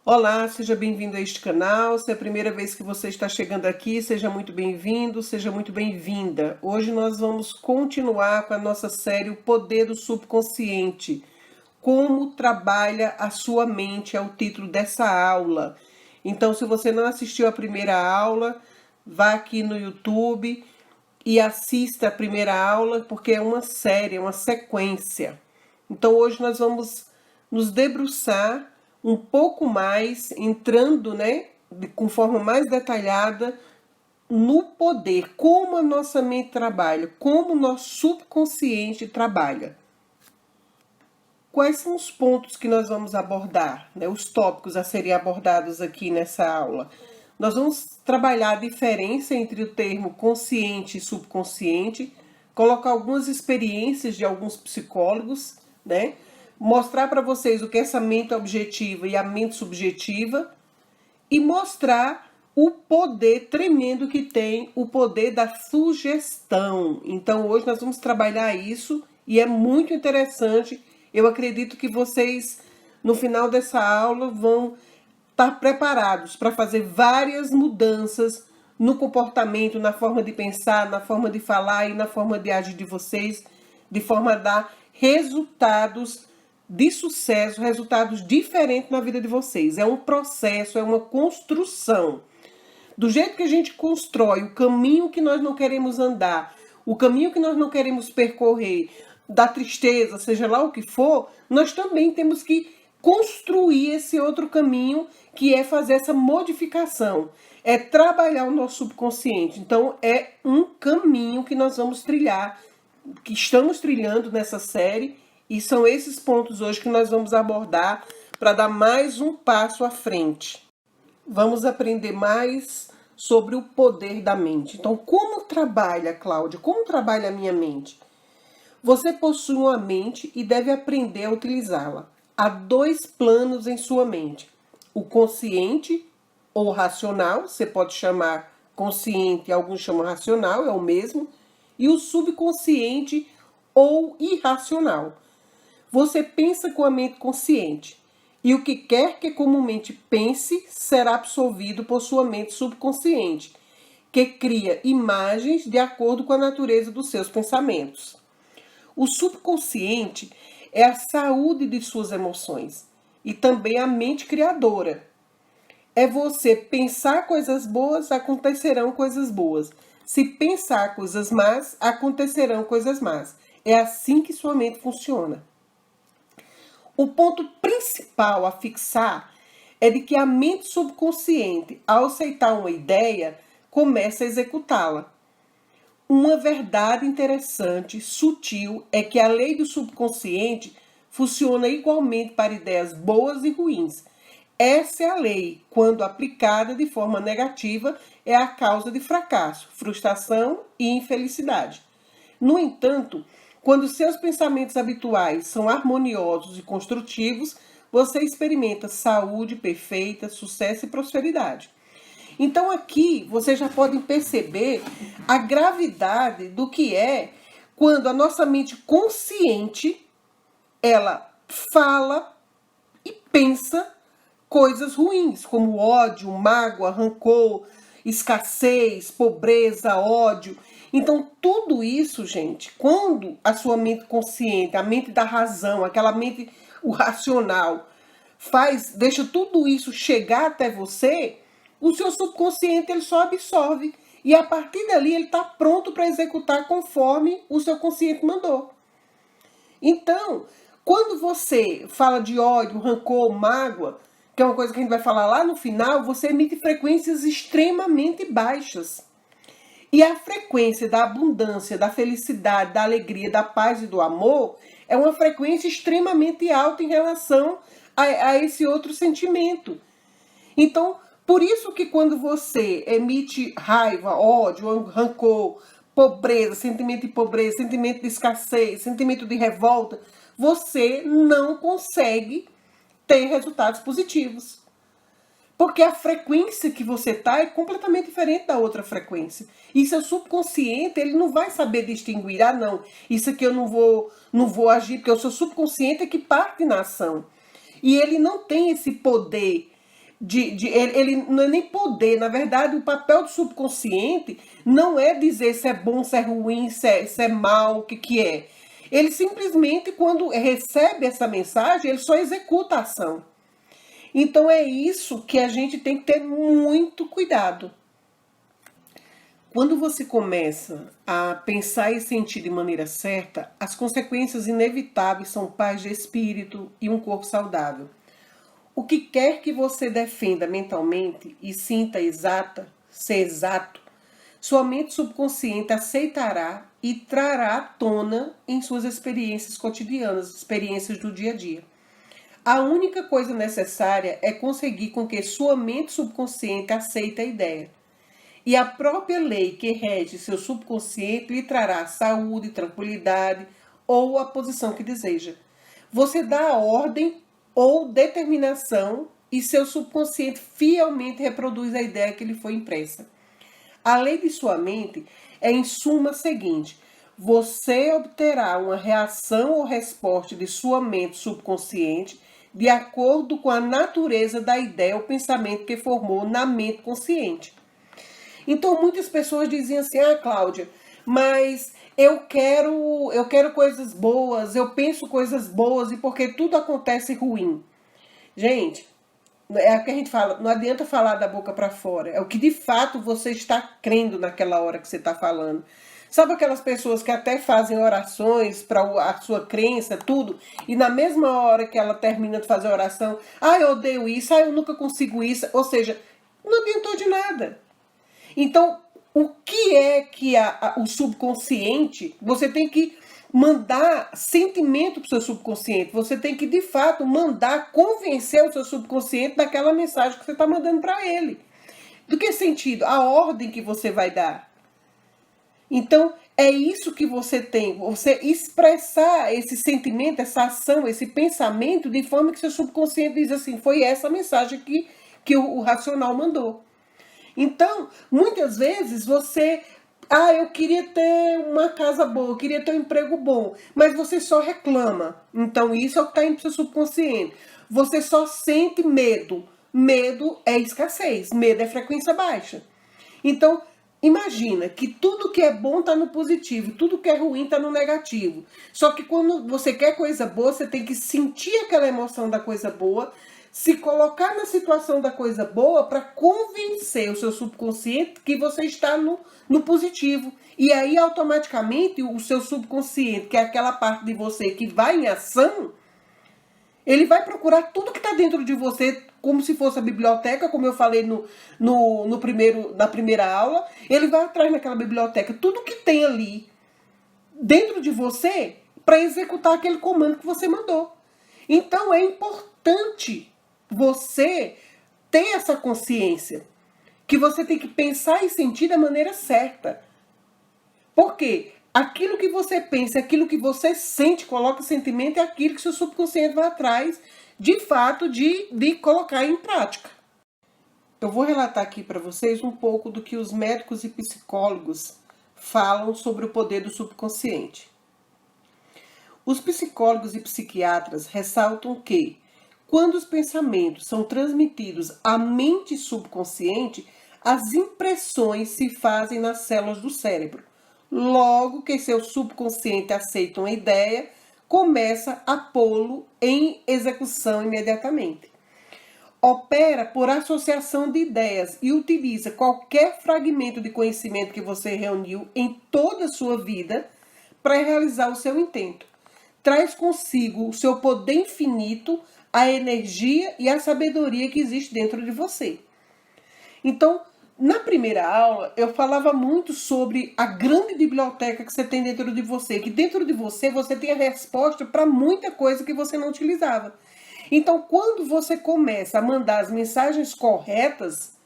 Olá, seja bem-vindo a este canal. Se é a primeira vez que você está chegando aqui, seja muito bem-vindo, seja muito bem-vinda. Hoje nós vamos continuar com a nossa série O Poder do Subconsciente. Como trabalha a sua mente é o título dessa aula. Então, se você não assistiu a primeira aula, vá aqui no YouTube e assista a primeira aula, porque é uma série, é uma sequência. Então, hoje nós vamos nos debruçar um pouco mais, entrando, com forma mais detalhada no poder, como a nossa mente trabalha, como o nosso subconsciente trabalha. Quais são os pontos que nós vamos abordar, os tópicos a serem abordados aqui nessa aula? Nós vamos trabalhar a diferença entre o termo consciente e subconsciente, colocar algumas experiências de alguns psicólogos, mostrar para vocês o que é essa mente objetiva e a mente subjetiva e mostrar o poder tremendo que tem o poder da sugestão. Então hoje nós vamos trabalhar isso e é muito interessante. Eu acredito que vocês no final dessa aula vão estar preparados para fazer várias mudanças no comportamento, na forma de pensar, na forma de falar e na forma de agir de vocês, de forma a dar resultados de sucesso, resultados diferentes na vida de vocês. É um processo, é uma construção. Do jeito que a gente constrói o caminho que nós não queremos andar, o caminho que nós não queremos percorrer, da tristeza, seja lá o que for, nós também temos que construir esse outro caminho, que é fazer essa modificação, é trabalhar o nosso subconsciente. Então é um caminho que nós vamos trilhar, que estamos trilhando nessa série, e são esses pontos hoje que nós vamos abordar para dar mais um passo à frente. Vamos aprender mais sobre o poder da mente. Então, como trabalha, Cláudia? Como trabalha a minha mente? Você possui uma mente e deve aprender a utilizá-la. Há dois planos em sua mente: o consciente ou racional, você pode chamar consciente, alguns chamam racional, é o mesmo, e o subconsciente ou irracional. Você pensa com a mente consciente, e o que quer que comumente pense será absorvido por sua mente subconsciente, que cria imagens de acordo com a natureza dos seus pensamentos. O subconsciente é a saúde de suas emoções e também a mente criadora. É você pensar coisas boas, acontecerão coisas boas. Se pensar coisas más, acontecerão coisas más. É assim que sua mente funciona. O ponto principal a fixar é de que a mente subconsciente, ao aceitar uma ideia, começa a executá-la. Uma verdade interessante, sutil, é que a lei do subconsciente funciona igualmente para ideias boas e ruins. Essa é a lei, quando aplicada de forma negativa, é a causa de fracasso, frustração e infelicidade. No entanto, quando seus pensamentos habituais são harmoniosos e construtivos, você experimenta saúde perfeita, sucesso e prosperidade. Então aqui vocês já podem perceber a gravidade do que é quando a nossa mente consciente, ela fala e pensa coisas ruins, como ódio, mágoa, rancor, escassez, pobreza, ódio. Então tudo isso, gente, quando a sua mente consciente, a mente da razão, aquela mente, o racional, deixa tudo isso chegar até você, o seu subconsciente ele só absorve. E a partir dali ele está pronto para executar conforme o seu consciente mandou. Então, quando você fala de ódio, rancor, mágoa, que é uma coisa que a gente vai falar lá no final, você emite frequências extremamente baixas. E a frequência da abundância, da felicidade, da alegria, da paz e do amor é uma frequência extremamente alta em relação a esse outro sentimento. Então, por isso que quando você emite raiva, ódio, rancor, pobreza, sentimento de escassez, sentimento de revolta, você não consegue ter resultados positivos. Porque a frequência que você está é completamente diferente da outra frequência. E seu subconsciente, ele não vai saber distinguir, não, isso aqui eu não vou agir, porque o seu subconsciente é que parte na ação. E ele não tem esse poder ele não é nem poder. Na verdade, o papel do subconsciente não é dizer se é bom, se é ruim, se é mal, o que é. Ele simplesmente, quando recebe essa mensagem, ele só executa a ação. Então é isso que a gente tem que ter muito cuidado. Quando você começa a pensar e sentir de maneira certa, as consequências inevitáveis são paz de espírito e um corpo saudável. O que quer que você defenda mentalmente e sinta ser exato, sua mente subconsciente aceitará e trará à tona em suas experiências cotidianas, experiências do dia a dia. A única coisa necessária é conseguir com que sua mente subconsciente aceite a ideia. E a própria lei que rege seu subconsciente lhe trará saúde, tranquilidade ou a posição que deseja. Você dá a ordem ou determinação e seu subconsciente fielmente reproduz a ideia que lhe foi impressa. A lei de sua mente é em suma a seguinte: você obterá uma reação ou resposta de sua mente subconsciente de acordo com a natureza da ideia ou pensamento que formou na mente consciente. Então muitas pessoas dizem assim: ah, Cláudia, mas eu quero coisas boas, eu penso coisas boas e porque tudo acontece ruim. Gente, é o que a gente fala, não adianta falar da boca para fora, é o que de fato você está crendo naquela hora que você está falando. Sabe aquelas pessoas que até fazem orações para a sua crença, tudo, e na mesma hora que ela termina de fazer a oração, ah, eu odeio isso, ah, eu nunca consigo isso, ou seja, não adiantou de nada. Então, o que é que o subconsciente, você tem que mandar sentimento para o seu subconsciente, você tem que, de fato, mandar convencer o seu subconsciente daquela mensagem que você está mandando para ele. Do que sentido? A ordem que você vai dar. Então, é isso que você tem, você expressar esse sentimento, essa ação, esse pensamento, de forma que seu subconsciente diz assim, foi essa mensagem que o racional mandou. Então, muitas vezes você... Ah, eu queria ter uma casa boa, eu queria ter um emprego bom, mas você só reclama. Então, isso é o que está indo para o seu subconsciente. Você só sente medo. Medo é escassez, medo é frequência baixa. Então, imagina que tudo que é bom está no positivo, tudo que é ruim está no negativo. Só que quando você quer coisa boa, você tem que sentir aquela emoção da coisa boa, se colocar na situação da coisa boa para convencer o seu subconsciente que você está no positivo. E aí, automaticamente, o seu subconsciente, que é aquela parte de você que vai em ação, ele vai procurar tudo que está dentro de você, como se fosse a biblioteca, como eu falei na primeira aula. Ele vai atrás naquela biblioteca, tudo que tem ali dentro de você, para executar aquele comando que você mandou. Então, é importante você ter essa consciência que você tem que pensar e sentir da maneira certa. Por quê? Aquilo que você pensa, aquilo que você sente, coloca sentimento, é aquilo que seu subconsciente vai atrás, de fato, de colocar em prática. Eu vou relatar aqui para vocês um pouco do que os médicos e psicólogos falam sobre o poder do subconsciente. Os psicólogos e psiquiatras ressaltam que, quando os pensamentos são transmitidos à mente subconsciente, as impressões se fazem nas células do cérebro. Logo que seu subconsciente aceita uma ideia, começa a pô-lo em execução imediatamente. Opera por associação de ideias e utiliza qualquer fragmento de conhecimento que você reuniu em toda a sua vida para realizar o seu intento. Traz consigo o seu poder infinito, a energia e a sabedoria que existe dentro de você. Então, na primeira aula, eu falava muito sobre a grande biblioteca que você tem dentro de você, que dentro de você tem a resposta para muita coisa que você não utilizava. Então, quando você começa a mandar as mensagens corretas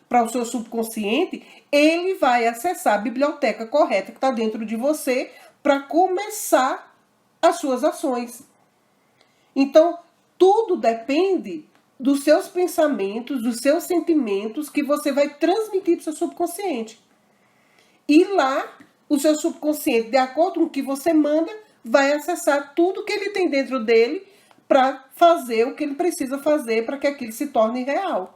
para o seu subconsciente, ele vai acessar a biblioteca correta que está dentro de você para começar as suas ações. Então, tudo depende dos seus pensamentos, dos seus sentimentos que você vai transmitir para o seu subconsciente. E lá, o seu subconsciente, de acordo com o que você manda, vai acessar tudo que ele tem dentro dele para fazer o que ele precisa fazer para que aquilo se torne real.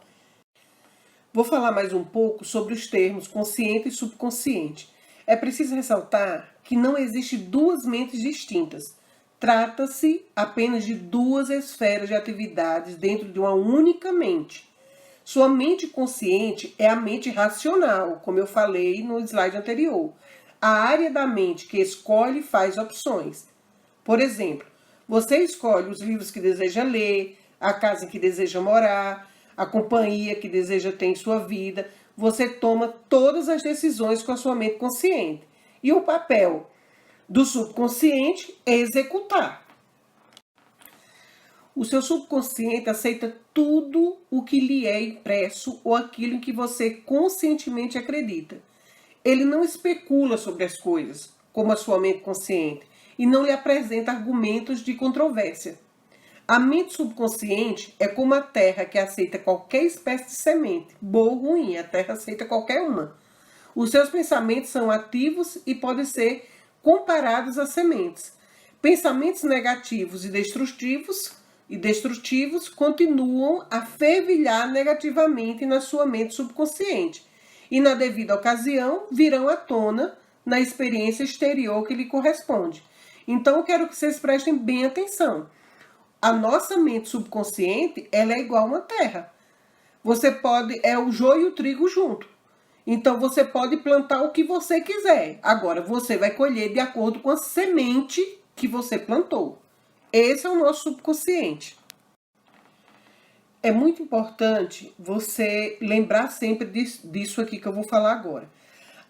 Vou falar mais um pouco sobre os termos consciente e subconsciente. É preciso ressaltar que não existe duas mentes distintas. Trata-se apenas de duas esferas de atividades dentro de uma única mente. Sua mente consciente é a mente racional, como eu falei no slide anterior. A área da mente que escolhe e faz opções. Por exemplo, você escolhe os livros que deseja ler, a casa em que deseja morar, a companhia que deseja ter em sua vida. Você toma todas as decisões com a sua mente consciente. E o papel do subconsciente é executar. O seu subconsciente aceita tudo o que lhe é impresso ou aquilo em que você conscientemente acredita. Ele não especula sobre as coisas, como a sua mente consciente, e não lhe apresenta argumentos de controvérsia. A mente subconsciente é como a terra que aceita qualquer espécie de semente, boa ou ruim, a terra aceita qualquer uma. Os seus pensamentos são ativos e podem ser comparados a sementes. Pensamentos negativos e destrutivos continuam a fervilhar negativamente na sua mente subconsciente e, na devida ocasião, virão à tona na experiência exterior que lhe corresponde. Então, eu quero que vocês prestem bem atenção. A nossa mente subconsciente, ela é igual a uma terra. Você pode, é o joio e o trigo junto. Então, você pode plantar o que você quiser. Agora, você vai colher de acordo com a semente que você plantou. Esse é o nosso subconsciente. É muito importante você lembrar sempre disso aqui que eu vou falar agora.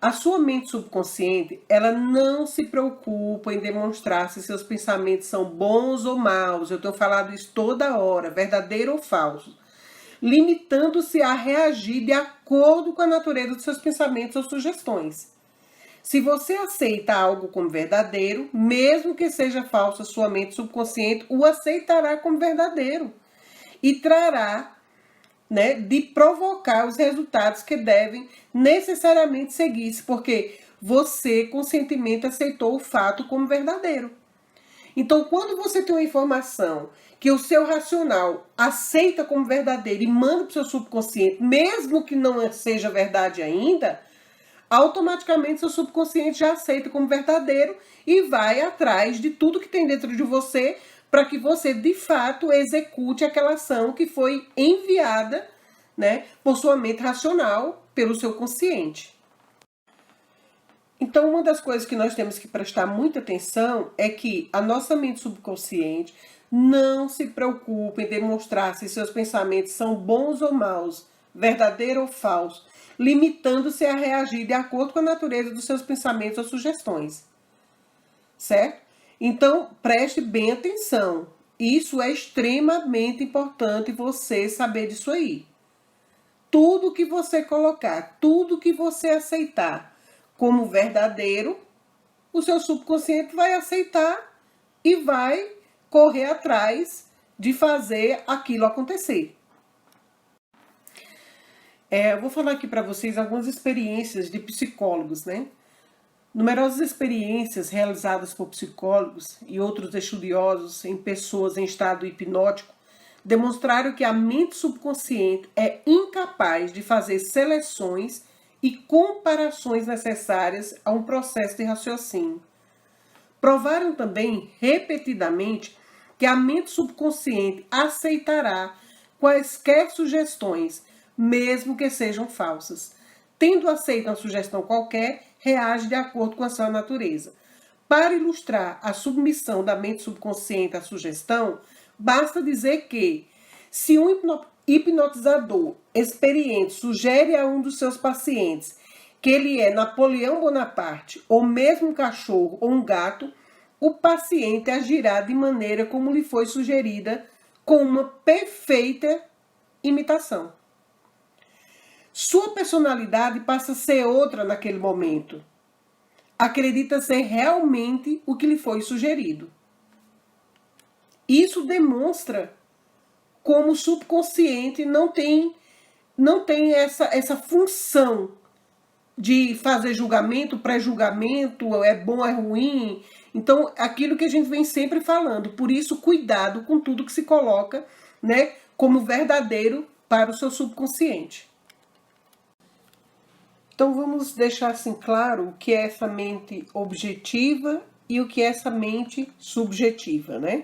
A sua mente subconsciente, ela não se preocupa em demonstrar se seus pensamentos são bons ou maus. Eu tenho falado isso toda hora, verdadeiro ou falso. Limitando-se a reagir de acordo com a natureza dos seus pensamentos ou sugestões. Se você aceita algo como verdadeiro, mesmo que seja falso, a sua mente subconsciente o aceitará como verdadeiro e trará, de provocar os resultados que devem necessariamente seguir-se, porque você conscientemente aceitou o fato como verdadeiro. Então, quando você tem uma informação que o seu racional aceita como verdadeira e manda para o seu subconsciente, mesmo que não seja verdade ainda, automaticamente seu subconsciente já aceita como verdadeiro e vai atrás de tudo que tem dentro de você para que você, de fato, execute aquela ação que foi enviada, por sua mente racional, pelo seu consciente. Então, uma das coisas que nós temos que prestar muita atenção é que a nossa mente subconsciente não se preocupa em demonstrar se seus pensamentos são bons ou maus, verdadeiro ou falso, limitando-se a reagir de acordo com a natureza dos seus pensamentos ou sugestões. Certo? Então, preste bem atenção. Isso é extremamente importante você saber disso aí. Tudo que você colocar, tudo que você aceitar como verdadeiro, o seu subconsciente vai aceitar e vai correr atrás de fazer aquilo acontecer. Eu vou falar aqui para vocês algumas experiências de psicólogos, Numerosas experiências realizadas por psicólogos e outros estudiosos em pessoas em estado hipnótico demonstraram que a mente subconsciente é incapaz de fazer seleções e comparações necessárias a um processo de raciocínio. Provaram também, repetidamente, que a mente subconsciente aceitará quaisquer sugestões, mesmo que sejam falsas. Tendo aceito uma sugestão qualquer, reage de acordo com a sua natureza. Para ilustrar a submissão da mente subconsciente à sugestão, basta dizer que, se um hipnotizador experiente sugere a um dos seus pacientes que ele é Napoleão Bonaparte, ou mesmo um cachorro ou um gato, o paciente agirá de maneira como lhe foi sugerida, com uma perfeita imitação. Sua personalidade passa a ser outra naquele momento. Acredita ser realmente o que lhe foi sugerido. Isso demonstra como o subconsciente não tem essa função de fazer julgamento, pré-julgamento, é bom, é ruim. Então, aquilo que a gente vem sempre falando. Por isso, cuidado com tudo que se coloca, como verdadeiro para o seu subconsciente. Então vamos deixar assim claro o que é essa mente objetiva e o que é essa mente subjetiva, né?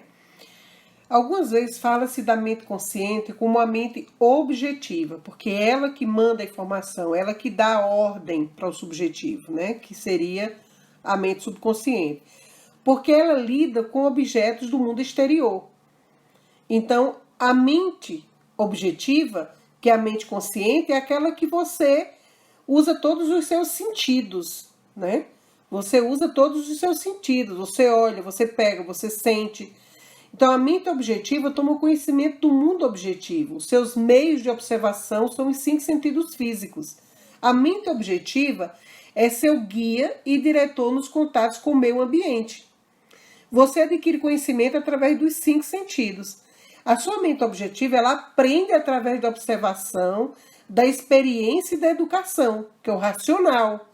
Algumas vezes fala-se da mente consciente como a mente objetiva, porque é ela que manda a informação, ela que dá a ordem para o subjetivo, né? Que seria a mente subconsciente. Porque ela lida com objetos do mundo exterior. Então, a mente objetiva, que é a mente consciente, é aquela que você usa todos os seus sentidos, né? Você usa todos os seus sentidos, você olha, você pega, você sente. Então, a mente objetiva toma conhecimento do mundo objetivo. Os seus meios de observação são os 5 sentidos físicos. A mente objetiva é seu guia e diretor nos contatos com o meio ambiente. Você adquire conhecimento através dos 5 sentidos. A sua mente objetiva, ela aprende através da observação, da experiência e da educação, que é o racional.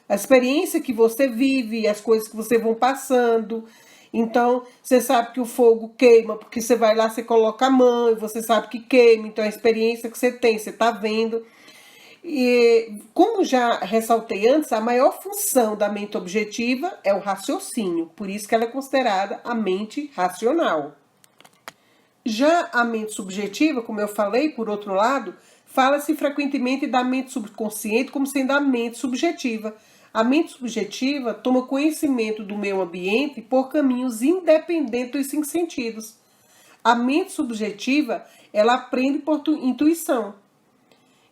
A experiência que você vive, as coisas que você vão passando. Então, você sabe que o fogo queima, porque você vai lá, você coloca a mão, e você sabe que queima. Então, a experiência que você tem, você está vendo. E, como já ressaltei antes, a maior função da mente objetiva é o raciocínio. Por isso que ela é considerada a mente racional. Já a mente subjetiva, como eu falei, por outro lado, fala-se frequentemente da mente subconsciente como sendo a mente subjetiva. A mente subjetiva toma conhecimento do meio ambiente por caminhos independentes dos 5 sentidos. A mente subjetiva, ela aprende por intuição.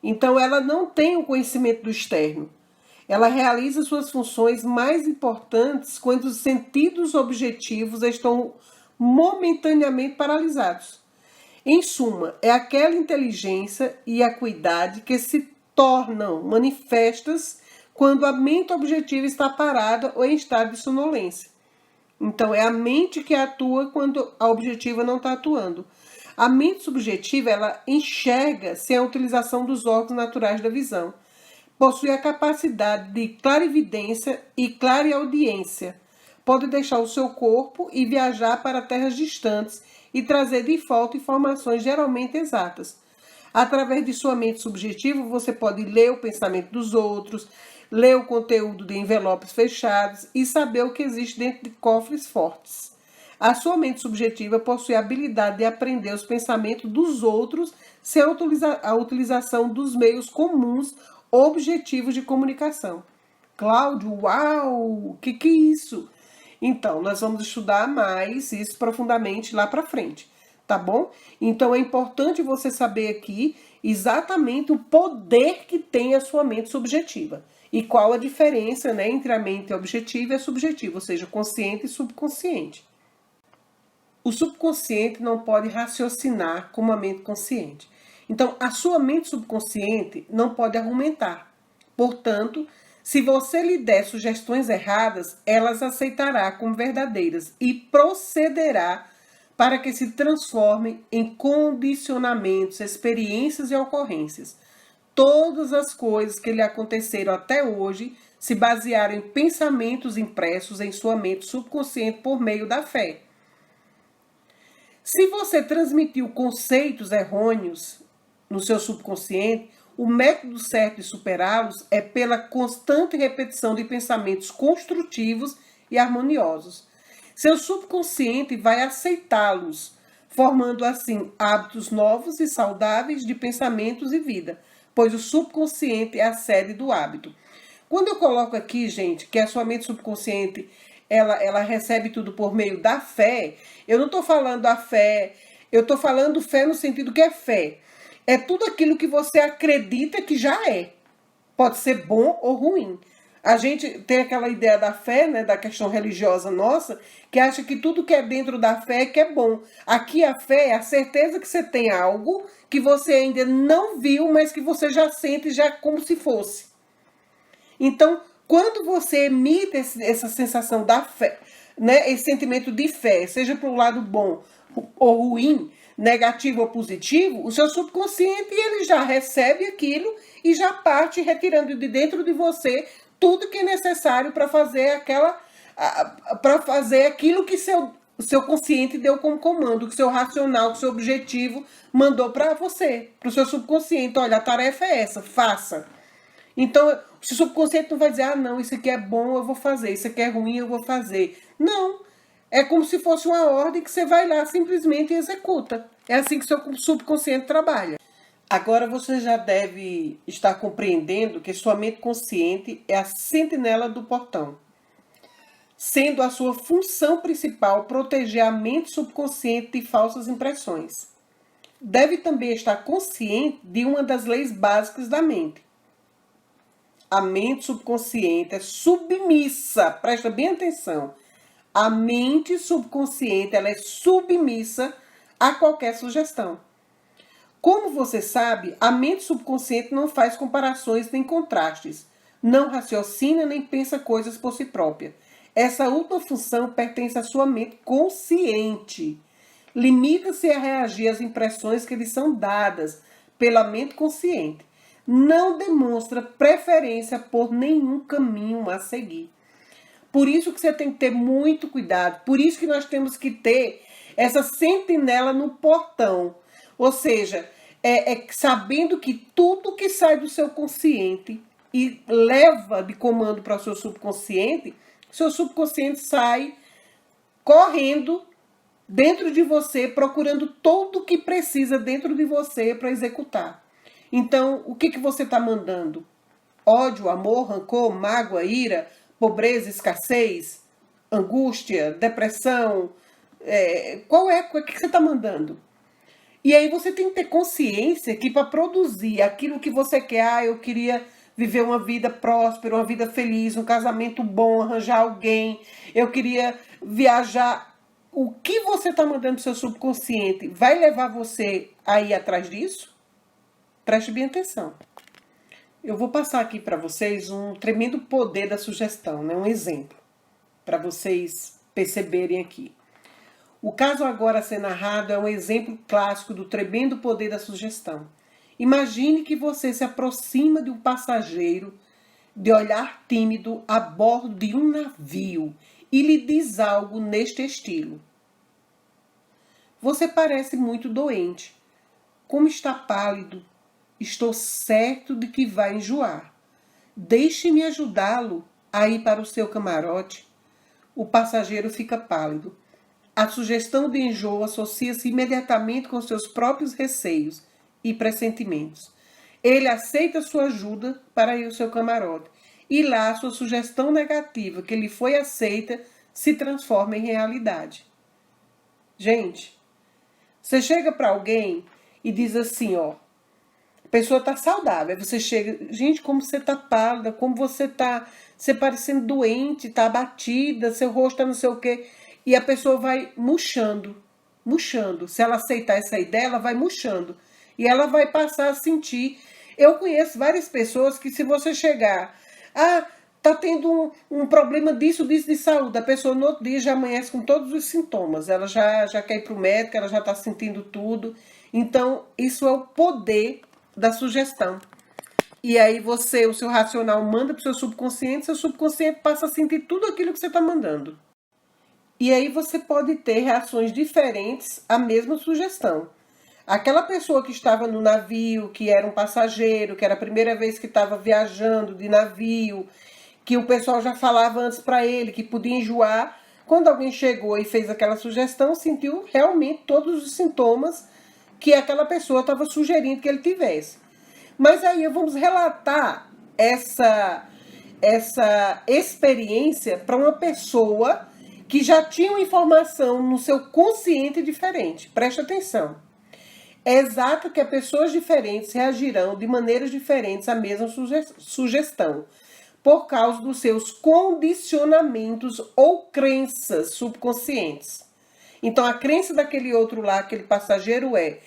Então, ela não tem o conhecimento do externo. Ela realiza suas funções mais importantes quando os sentidos objetivos estão momentaneamente paralisados. Em suma, é aquela inteligência e acuidade que se tornam manifestas quando a mente objetiva está parada ou em estado de sonolência. Então, é a mente que atua quando a objetiva não está atuando. A mente subjetiva, ela enxerga sem a utilização dos órgãos naturais da visão. Possui a capacidade de clarividência e clareaudiência. Pode deixar o seu corpo e viajar para terras distantes e trazer de volta informações geralmente exatas. Através de sua mente subjetiva, você pode ler o pensamento dos outros, ler o conteúdo de envelopes fechados e saber o que existe dentro de cofres fortes. A sua mente subjetiva possui a habilidade de aprender os pensamentos dos outros sem a utilização dos meios comuns objetivos de comunicação. Cláudio, uau! Que é isso? Então, nós vamos estudar mais isso profundamente lá para frente, tá bom? Então, é importante você saber aqui exatamente o poder que tem a sua mente subjetiva e qual a diferença, né, entre a mente objetiva e a subjetiva, ou seja, consciente e subconsciente. O subconsciente não pode raciocinar como a mente consciente. Então, a sua mente subconsciente não pode argumentar. Portanto, se você lhe der sugestões erradas, elas aceitará como verdadeiras e procederá para que se transformem em condicionamentos, experiências e ocorrências. Todas as coisas que lhe aconteceram até hoje se basearam em pensamentos impressos em sua mente subconsciente por meio da fé. Se você transmitiu conceitos errôneos no seu subconsciente, o método certo de superá-los é pela constante repetição de pensamentos construtivos e harmoniosos. Seu subconsciente vai aceitá-los, formando assim hábitos novos e saudáveis de pensamentos e vida, pois o subconsciente é a sede do hábito. Quando eu coloco aqui, gente, que a sua mente subconsciente ela recebe tudo por meio da fé, eu não estou falando a fé, eu estou falando fé no sentido que é fé. É tudo aquilo que você acredita que já é. Pode ser bom ou ruim. A gente tem aquela ideia da fé, né, da questão religiosa nossa, que acha que tudo que é dentro da fé é que é bom. Aqui a fé é a certeza que você tem algo que você ainda não viu, mas que você já sente já como se fosse. Então, quando você emite essa sensação da fé, né, esse sentimento de fé, seja para o lado bom ou ruim, negativo ou positivo, o seu subconsciente ele já recebe aquilo e já parte retirando de dentro de você tudo que é necessário para fazer aquilo que seu consciente deu como comando, que seu racional, que seu objetivo mandou para você, para o seu subconsciente. Olha, a tarefa é essa, faça. Então, o seu subconsciente não vai dizer, ah, não, isso aqui é bom, eu vou fazer, isso aqui é ruim, eu vou fazer. Não. É como se fosse uma ordem que você vai lá simplesmente e executa. É assim que seu subconsciente trabalha. Agora você já deve estar compreendendo que sua mente consciente é a sentinela do portão, sendo a sua função principal proteger a mente subconsciente de falsas impressões. Deve também estar consciente de uma das leis básicas da mente. A mente subconsciente é submissa, presta bem atenção. A mente subconsciente ela é submissa a qualquer sugestão. Como você sabe, a mente subconsciente não faz comparações nem contrastes, não raciocina nem pensa coisas por si própria. Essa última função pertence à sua mente consciente. Limita-se a reagir às impressões que lhe são dadas pela mente consciente. Não demonstra preferência por nenhum caminho a seguir. Por isso que você tem que ter muito cuidado. Por isso que nós temos que ter essa sentinela no portão. Ou seja, sabendo que tudo que sai do seu consciente e leva de comando para o seu subconsciente sai correndo dentro de você, procurando tudo o que precisa dentro de você para executar. Então, o que você está mandando? Ódio, amor, rancor, mágoa, ira, pobreza, escassez, angústia, depressão? O que você está mandando? E aí você tem que ter consciência que para produzir aquilo que você quer, eu queria viver uma vida próspera, uma vida feliz, um casamento bom, arranjar alguém, eu queria viajar. O que você está mandando para o seu subconsciente vai levar você a ir atrás disso? Preste bem atenção. Eu vou passar aqui para vocês um tremendo poder da sugestão, né? Um exemplo, para vocês perceberem aqui. O caso agora a ser narrado é um exemplo clássico do tremendo poder da sugestão. Imagine que você se aproxima de um passageiro de olhar tímido a bordo de um navio e lhe diz algo neste estilo. Você parece muito doente. Como está pálido, estou certo de que vai enjoar. Deixe-me ajudá-lo a ir para o seu camarote. O passageiro fica pálido. A sugestão de enjoo associa-se imediatamente com seus próprios receios e pressentimentos. Ele aceita sua ajuda para ir ao seu camarote. E lá sua sugestão negativa, que lhe foi aceita, se transforma em realidade. Gente, você chega para alguém e diz assim, ó, a pessoa está saudável. Aí você chega, gente, como você está pálida, como você está, você parecendo doente, está abatida, seu rosto está não sei o quê. E a pessoa vai murchando. Se ela aceitar essa ideia, ela vai murchando. E ela vai passar a sentir. Eu conheço várias pessoas que se você chegar, tá tendo um problema disso de saúde. A pessoa no outro dia já amanhece com todos os sintomas. Ela já quer ir para o médico, ela já está sentindo tudo. Então, isso é o poder da sugestão. E aí o seu racional manda para o seu subconsciente passa a sentir tudo aquilo que você está mandando. E aí você pode ter reações diferentes à mesma sugestão. Aquela pessoa que estava no navio, que era um passageiro, que era a primeira vez que estava viajando de navio, que o pessoal já falava antes para ele que podia enjoar, quando alguém chegou e fez aquela sugestão, sentiu realmente todos os sintomas que aquela pessoa estava sugerindo que ele tivesse. Mas aí vamos relatar essa experiência para uma pessoa que já tinha uma informação no seu consciente diferente. Preste atenção. É exato que pessoas diferentes reagirão de maneiras diferentes à mesma sugestão, por causa dos seus condicionamentos ou crenças subconscientes. Então, a crença daquele outro lá, aquele passageiro é: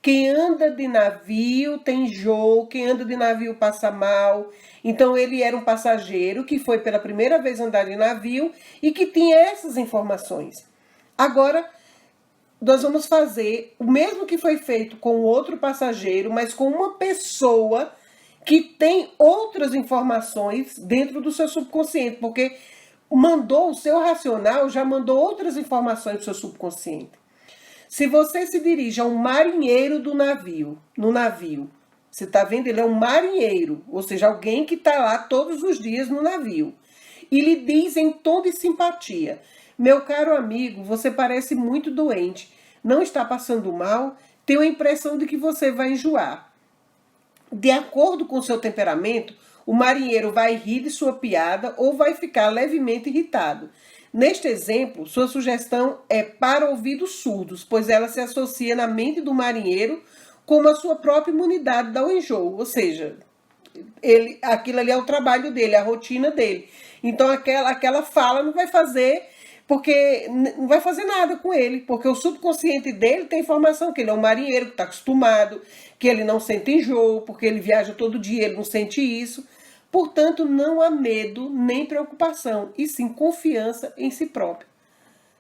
quem anda de navio tem enjoo, quem anda de navio passa mal. Então, ele era um passageiro que foi pela primeira vez andar de navio e que tinha essas informações. Agora, nós vamos fazer o mesmo que foi feito com outro passageiro, mas com uma pessoa que tem outras informações dentro do seu subconsciente, porque o seu racional já mandou outras informações para o seu subconsciente. Se você se dirige a um marinheiro no navio, Você está vendo? Ele é um marinheiro, ou seja, alguém que está lá todos os dias no navio. E lhe diz em tom de simpatia: meu caro amigo, você parece muito doente. Não está passando mal? Tenho a impressão de que você vai enjoar. De acordo com seu temperamento, o marinheiro vai rir de sua piada ou vai ficar levemente irritado. Neste exemplo, sua sugestão é para ouvidos surdos, pois ela se associa na mente do marinheiro como a sua própria imunidade dá o enjoo, ou seja, aquilo ali é o trabalho dele, a rotina dele. Então aquela fala não vai fazer, porque não vai fazer nada com ele, porque o subconsciente dele tem informação que ele é um marinheiro, que está acostumado, que ele não sente enjoo, porque ele viaja todo dia, ele não sente isso. Portanto, não há medo nem preocupação, e sim confiança em si próprio.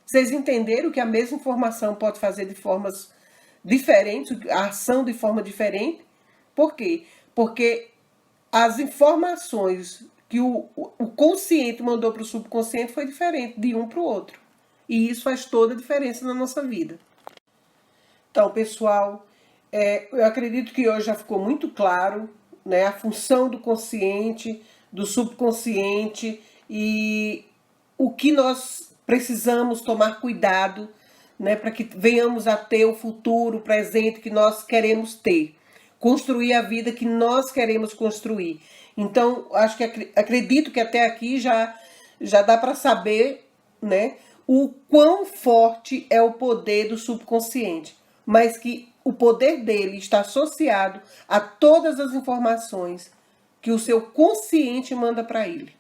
Vocês entenderam que a mesma informação pode fazer de formas diferentes, a ação de forma diferente? Por quê? Porque as informações que o consciente mandou para o subconsciente foi diferente de um para o outro. E isso faz toda a diferença na nossa vida. Então, pessoal, eu acredito que hoje já ficou muito claro, né, a função do consciente, do subconsciente e o que nós precisamos tomar cuidado, né, para que venhamos a ter o futuro, o presente que nós queremos ter. Construir a vida que nós queremos construir. Então, acredito que até aqui já dá para saber, né, o quão forte é o poder do subconsciente, mas que o poder dele está associado a todas as informações que o seu consciente manda para ele.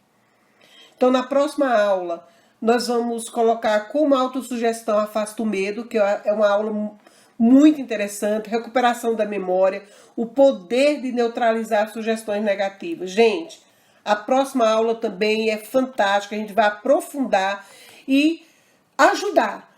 Então, na próxima aula, nós vamos colocar como a autossugestão afasta o medo, que é uma aula muito interessante, recuperação da memória, o poder de neutralizar sugestões negativas. Gente, a próxima aula também é fantástica, a gente vai aprofundar e ajudar.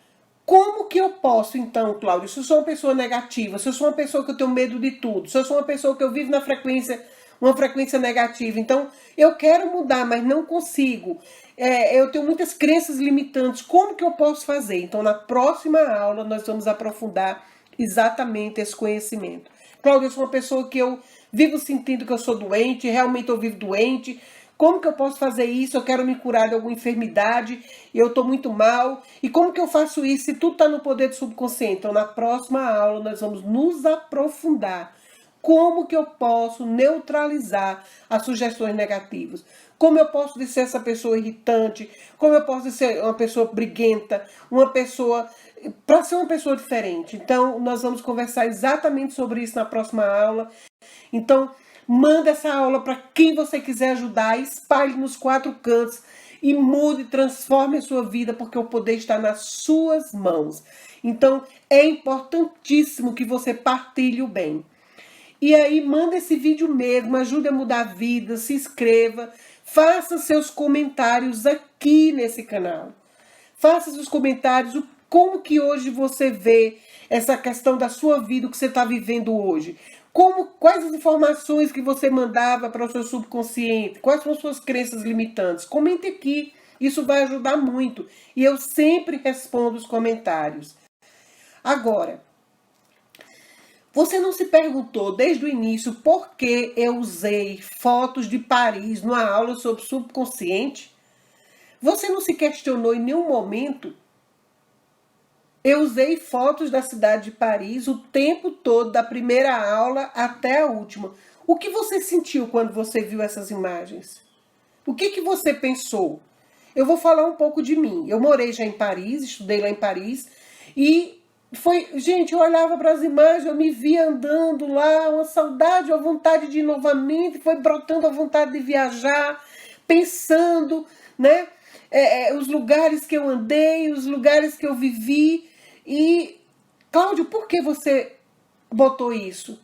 Como que eu posso, então, Cláudio, se eu sou uma pessoa negativa, se eu sou uma pessoa que eu tenho medo de tudo, se eu sou uma pessoa que eu vivo uma frequência negativa, então eu quero mudar, mas não consigo, eu tenho muitas crenças limitantes, como que eu posso fazer? Então, na próxima aula, nós vamos aprofundar exatamente esse conhecimento. Cláudio, eu sou uma pessoa que eu vivo sentindo que eu sou doente, realmente eu vivo doente. Como que eu posso fazer isso? Eu quero me curar de alguma enfermidade e eu estou muito mal. E como que eu faço isso se tudo está no poder do subconsciente? Então, na próxima aula, nós vamos nos aprofundar. Como que eu posso neutralizar as sugestões negativas? Como eu posso ser essa pessoa irritante? Como eu posso ser uma pessoa briguenta? Uma pessoa... para ser uma pessoa diferente. Então, nós vamos conversar exatamente sobre isso na próxima aula. Então, manda essa aula para quem você quiser ajudar, espalhe nos 4 cantos e mude, transforme a sua vida, porque o poder está nas suas mãos. Então, é importantíssimo que você partilhe o bem. E aí, manda esse vídeo mesmo, ajude a mudar a vida, se inscreva, faça seus comentários aqui nesse canal. Faça seus comentários, como que hoje você vê essa questão da sua vida, o que você está vivendo hoje. Quais as informações que você mandava para o seu subconsciente? Quais são as suas crenças limitantes? Comente aqui, isso vai ajudar muito. E eu sempre respondo os comentários. Agora, você não se perguntou desde o início por que eu usei fotos de Paris numa aula sobre subconsciente? Você não se questionou em nenhum momento? Eu usei fotos da cidade de Paris o tempo todo, da primeira aula até a última. O que você sentiu quando você viu essas imagens? O que você pensou? Eu vou falar um pouco de mim. Eu morei já em Paris, estudei lá em Paris, e gente, eu olhava para as imagens, eu me via andando lá, uma saudade, uma vontade de ir novamente, foi brotando a vontade de viajar, pensando, né? Os lugares que eu andei, os lugares que eu vivi. E, Cláudio, por que você botou isso?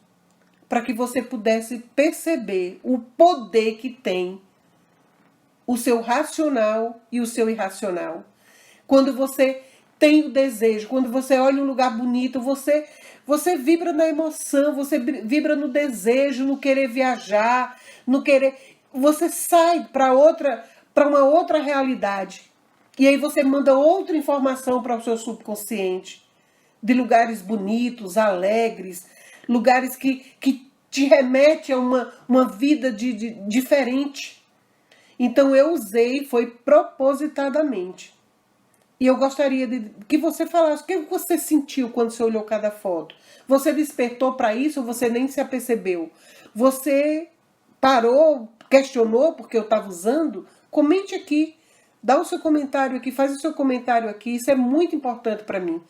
Para que você pudesse perceber o poder que tem o seu racional e o seu irracional. Quando você tem o desejo, quando você olha um lugar bonito, você vibra na emoção, você vibra no desejo, no querer viajar, no querer... Você sai para uma outra realidade. E aí você manda outra informação para o seu subconsciente. De lugares bonitos, alegres, lugares que te remete a uma vida diferente. Então eu usei, foi propositadamente. E eu gostaria que você falasse o que você sentiu quando você olhou cada foto. Você despertou para isso ou você nem se apercebeu? Você parou, questionou porque eu estava usando? Comente aqui. Dá o seu comentário aqui, faz o seu comentário aqui. Isso é muito importante para mim.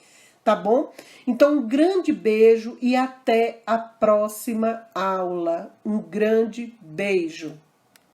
Tá bom? Então, um grande beijo e até a próxima aula. Um grande beijo.